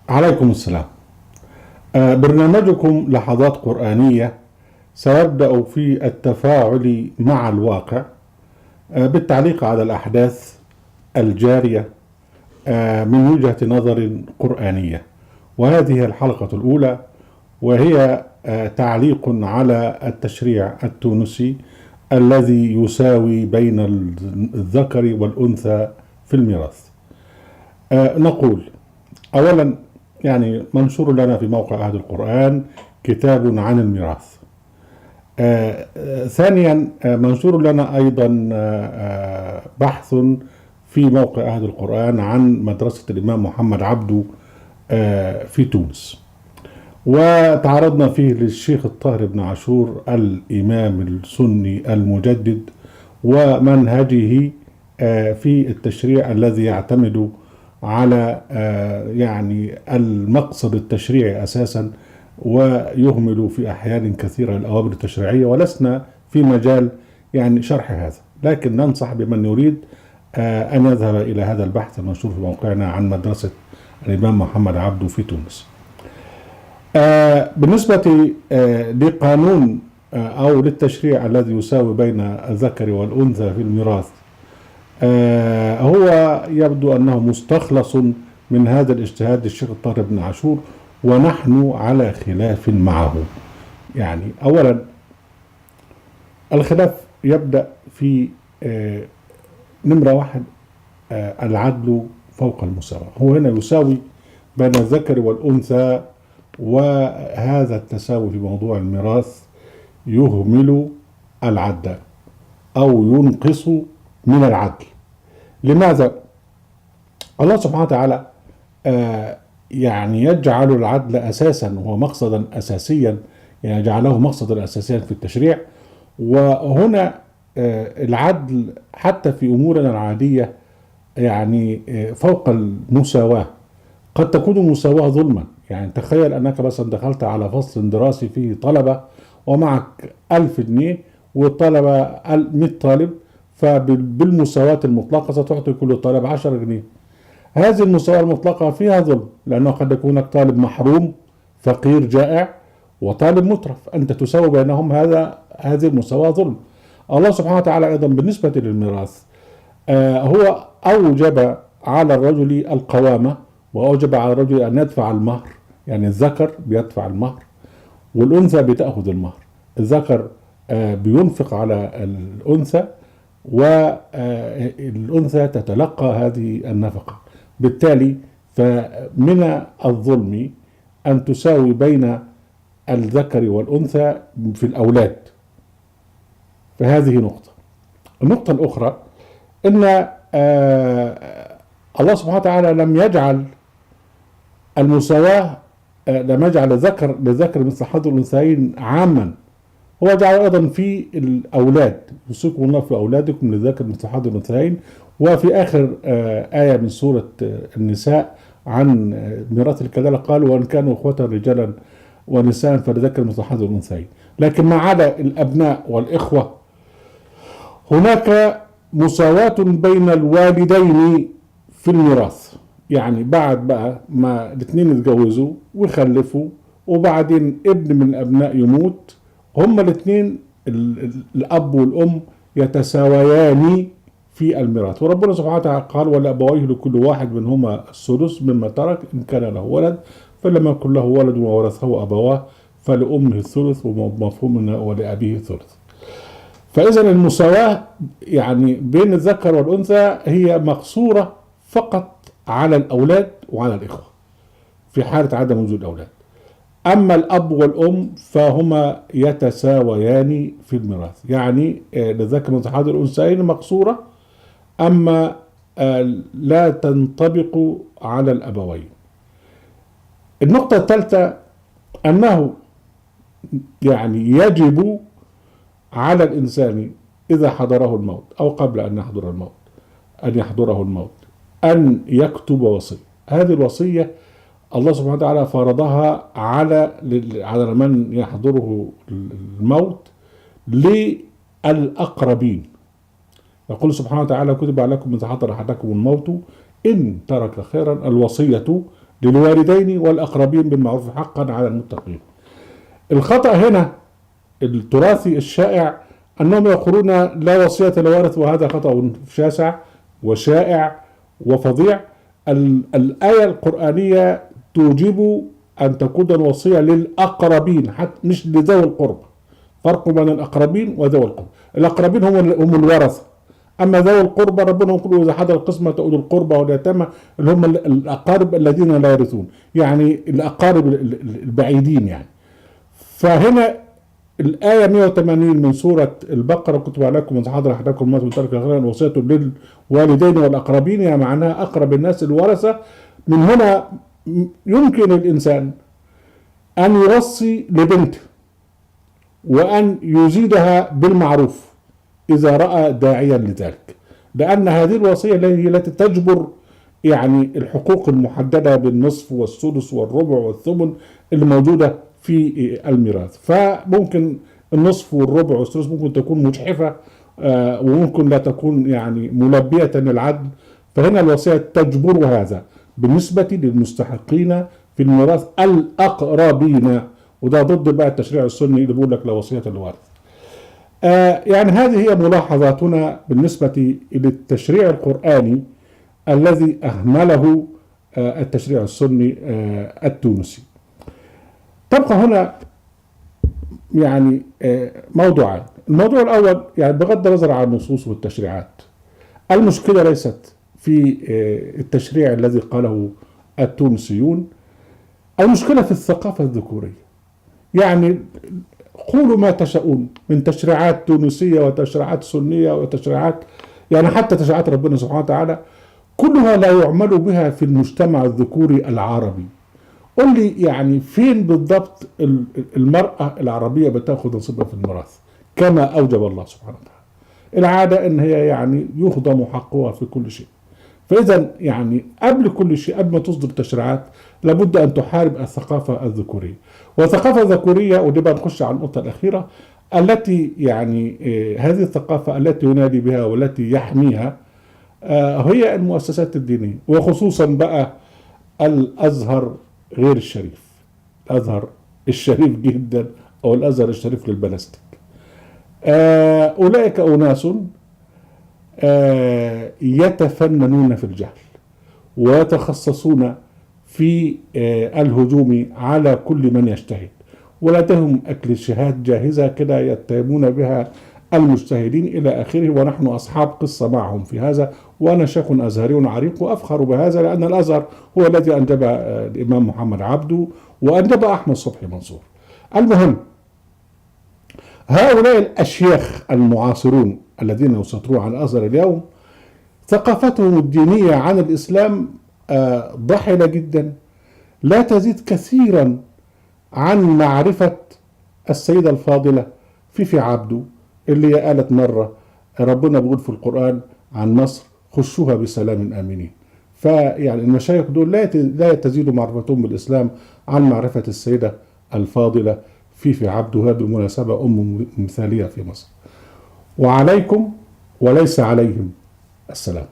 عليكم السلام. برنامجكم لحظات قرآنية سيبدأ في التفاعل مع الواقع، بالتعليق على الأحداث الجارية من وجهة نظر قرآنية. وهذه هي الحلقة الأولى، وهي تعليق على التشريع التونسي الذي يساوي بين الذكر والأنثى في الميراث. نقول أولا، منشور لنا في موقع أهل القرآن كتاب عن الميراث. ثانيا، منشور لنا أيضا بحث في موقع أهل القرآن عن مدرسة الإمام محمد عبده في تونس، وتعرضنا فيه للشيخ الطاهر بن عاشور الإمام السني المجدد ومنهجه في التشريع الذي يعتمد على المقصد التشريعي أساسا، ويهمل في أحيان كثيرة الأوامر التشريعية، ولسنا في مجال شرح هذا، لكن ننصح بمن يريد أن يذهب إلى هذا البحث المنشور في موقعنا عن مدرسة الإمام محمد عبده في تونس. بالنسبة لقانون أو للتشريع الذي يساوي بين الذكر والأنثى في الميراث، هو يبدو أنه مستخلص من هذا الاجتهاد الشيخ الطاهر بن عاشور، ونحن على خلاف معه. أولا، الخلاف يبدأ في نمرة واحد، العدل فوق المساواة. هو هنا يساوي بين الذكر والأنثى، وهذا التساوي في موضوع الميراث يهمل العدل أو ينقص من العدل. لماذا؟ الله سبحانه وتعالى يجعل العدل أساسا، وهو مقصدا أساسيا، جعله مقصدا أساسيا في التشريع. وهنا العدل حتى في أمورنا العادية فوق المساواة. قد تكون المساواة ظلما. تخيل أنك مثلا دخلت على فصل دراسي فيه طلبة ومعك 1000 جنيه والطلبة 100 طالب، فبالمساواة المطلقة ستعطي كل طالب 10 جنيه. هذه المساواة المطلقة فيها ظلم، لأنه قد يكون طالب محروم فقير جائع وطالب مترف، أنت تساوي بينهم، هذه المساواة ظلم. الله سبحانه وتعالى أيضا بالنسبة للميراث هو أوجب على الرجل القوامة، وأوجب على الرجل أن يدفع المهر. الذكر بيدفع المهر والأنثى بتأخذ المهر. الذكر بينفق على الأنثى، والأنثى تتلقى هذه النفقة. بالتالي فمن الظلم أن تساوي بين الذكر والأنثى في الأولاد. فهذه نقطة. النقطة الأخرى أن الله سبحانه وتعالى لم يجعل المساواة، لم يجعل للذكر مثل حظ الأنثيين عاما. هو جعل أيضا في الأولاد، يوصيكم الله في أولادكم للذكر مثل حظ الأنثيين. وفي آخر آية من سورة النساء عن ميراث الكلالة قالوا وإن كانوا إخوة رجالا ونساء فلذكر مثل حظ الأنثيين. لكن ما عدا الأبناء والإخوة هناك مساواة بين الوالدين في الميراث. بعد بقى ما الاثنين يتجوزوا ويخلفوا، وبعدين ابن من الأبناء يموت، هما الاثنين الأب والأم يتساويان في الميراث. وربنا سبحانه وتعالى قال ولأبويه لكل واحد منهما السدس مما ترك إن كان له ولد، فلما يكن له ولد وورثه أبواه فلأمه الثلث، ومفهوم ولأبيه الثلث. فإذا المساواة بين الذكر والأنثى هي مقصورة فقط على الأولاد وعلى الإخوة في حالة عدم وجود أولاد. أما الأب والأم فهما يتساويان في الميراث. للذكر مثل حظ الأنثيين مقصورة، أما لا تنطبق على الأبوين. النقطة الثالثة أنه يجب على الإنسان إذا حضره الموت أو قبل أن يحضره الموت أن يكتب وصية. هذه الوصية الله سبحانه وتعالى فرضها على من يحضره الموت للأقربين. يقول سبحانه وتعالى كتب عليكم إذا حضر أحدكم الموت إن ترك خيرا الوصية للوالدين والأقربين بالمعروف حقا على المتقين. الخطأ هنا التراثي الشائع أنهم يقولون لا وصية لوارث، وهذا خطأ شاسع وشائع وفظيع. الآية القرآنية توجب أن تكون الوصية للأقربين حتى مش لذوي القربى. فرق بين الأقربين وذوي القربى. الأقربين هم الورثة، أما ذوي القربى ربنا يقول إذا حضر القسمة أولي القربى واليتامى اللي هم الأقارب الذين لا يرثون، يعني الأقارب البعيدين يعني. فهنا الآية 180 من سورة البقرة كتب عليكم من حضر أحدكم الموت من ترك خيرا وصية للوالدين والأقربين، يعني معناها أقرب الناس الورثة. من هنا يمكن الإنسان أن يوصي لبنته وأن يزيدها بالمعروف إذا رأى داعيا لذلك، لأن هذه الوصية هي التي تجبر يعني الحقوق المحددة بالنصف والسدس والربع والثمن اللي موجودة في الميراث. فممكن النصف والربع والسدس ممكن تكون مجحفة وممكن لا تكون يعني ملبية للعدل. فهنا الوصية تجبر هذا بالنسبة للمستحقين في الميراث الأقربين، وده ضد بقى التشريع السني اللي بيقول لك لا وصية للوارث. يعني هذه هي ملاحظاتنا بالنسبة للتشريع القرآني الذي أهمله التشريع السني التونسي. تبقى هنا يعني موضوعان. الموضوع الأول يعني بغض النظر عن النصوص والتشريعات، المشكلة ليست في التشريع الذي قاله التونسيون، المشكلة في الثقافة الذكورية. يعني قولوا ما تشاءون من تشريعات تونسية وتشريعات سنية وتشريعات يعني حتى تشريعات ربنا سبحانه وتعالى، كلها لا يعمل بها في المجتمع الذكوري العربي. قل لي يعني فين بالضبط المرأة العربية بتاخذ نصيبها في الميراث كما أوجب الله سبحانه وتعالى؟ العادة ان هي يعني يهضم حقها في كل شيء. فإذا يعني قبل كل شيء، قبل ما تصدر تشريعات، لابد أن تحارب الثقافة الذكورية. والثقافة الذكورية، ودي بقى نخش على النقطة الأخيرة التي يعني هذه الثقافة التي ينادي بها والتي يحميها هي المؤسسات الدينية، وخصوصا بقى الأزهر غير الشريف، الأزهر الشريف جدا أو الأزهر الشريف للبلاستيك. أولئك أناس يتفننون في الجهل ويتخصصون في الهجوم على كل من يجتهد، ولديهم كليشيهات جاهزة كده يتهمون بها المجتهدين إلى آخره. ونحن أصحاب قصة معهم في هذا، وأنا شيخ أزهري عريق وأفخر بهذا، لأن الأزهر هو الذي أنجب الإمام محمد عبده وأنجب أحمد صبحي منصور. المهم، هؤلاء الأشياخ المعاصرون الذين يسيطرون على الأزهر اليوم ثقافتهم الدينية عن الإسلام ضحلة جدا، لا تزيد كثيرا عن معرفة السيدة الفاضلة فيفي عبده اللي قالت مرة ربنا بيقول في القرآن عن مصر خشوها بسلام آمنين. فيعني المشايخ دول لا تزيد معرفتهم بالإسلام عن معرفة السيدة الفاضلة فيفي عبده، هذه بالمناسبة مثالية في مصر. وعليكم وليس عليهم السلام.